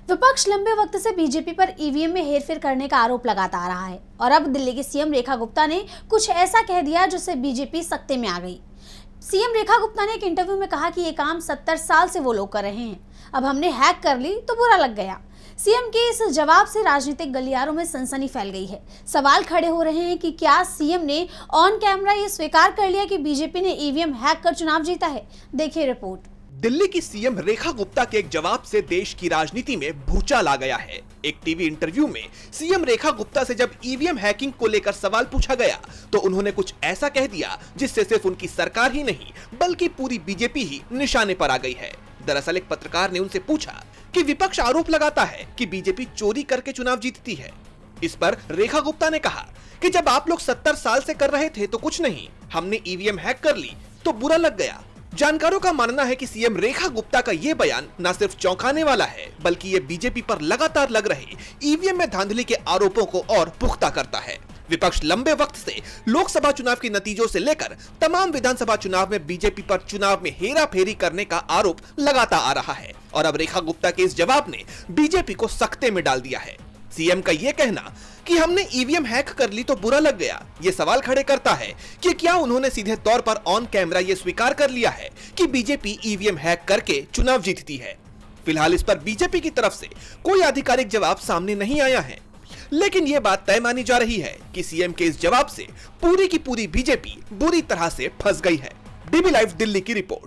विपक्ष लंबे वक्त से बीजेपी पर ईवीएम में हेरफेर करने का आरोप लगाता आ रहा है और अब दिल्ली की सीएम रेखा गुप्ता ने कुछ ऐसा कह दिया जिससे बीजेपी सत्ते में आ गई। सीएम रेखा गुप्ता ने एक इंटरव्यू में कहा कि ये काम 70 साल से वो लोग कर रहे हैं, अब हमने हैक कर ली तो बुरा लग गया। सीएम के इस जवाब से राजनीतिक गलियारों में सनसनी फैल गई है। सवाल खड़े हो रहे हैं कि क्या सीएम ने ऑन कैमरा ये स्वीकार कर लिया कि बीजेपी ने ईवीएम हैक कर चुनाव जीता है। देखिए रिपोर्ट। दिल्ली की सीएम रेखा गुप्ता के एक जवाब से देश की राजनीति में भूचाल आ गया है। एक टीवी इंटरव्यू में सीएम रेखा गुप्ता से जब ईवीएम हैकिंग को लेकर सवाल पूछा गया तो उन्होंने कुछ ऐसा कह दिया जिससे सिर्फ उनकी सरकार ही नहीं बल्कि पूरी बीजेपी ही निशाने पर आ गई है। दरअसल एक पत्रकार ने उनसे पूछा कि विपक्ष आरोप लगाता है कि बीजेपी चोरी करके चुनाव जीतती है। इस पर रेखा गुप्ता ने कहा कि जब आप लोग 70 साल से कर रहे थे तो कुछ नहीं, हमने ईवीएम हैक कर ली तो बुरा लग गया। जानकारों का मानना है कि सीएम रेखा गुप्ता का ये बयान न सिर्फ चौंकाने वाला है बल्कि ये बीजेपी पर लगातार लग रहे ईवीएम में धांधली के आरोपों को और पुख्ता करता है। विपक्ष लंबे वक्त से लोकसभा चुनाव के नतीजों से लेकर तमाम विधानसभा चुनाव में बीजेपी पर चुनाव में हेराफेरी करने का आरोप लगाता आ रहा है और अब रेखा गुप्ता के इस जवाब ने बीजेपी को सख्ते में डाल दिया है। सीएम का ये कहना कि हमने ईवीएम हैक कर ली तो बुरा लग गया, ये सवाल खड़े करता है कि क्या उन्होंने सीधे तौर पर ऑन कैमरा ये स्वीकार कर लिया है कि बीजेपी ईवीएम हैक करके चुनाव जीतती है। फिलहाल इस पर बीजेपी की तरफ से कोई आधिकारिक जवाब सामने नहीं आया है, लेकिन ये बात तय मानी जा रही है कि सीएम के इस जवाब से पूरी की पूरी बीजेपी बुरी तरह से फंस गई है। डीबी लाइव दिल्ली की रिपोर्ट।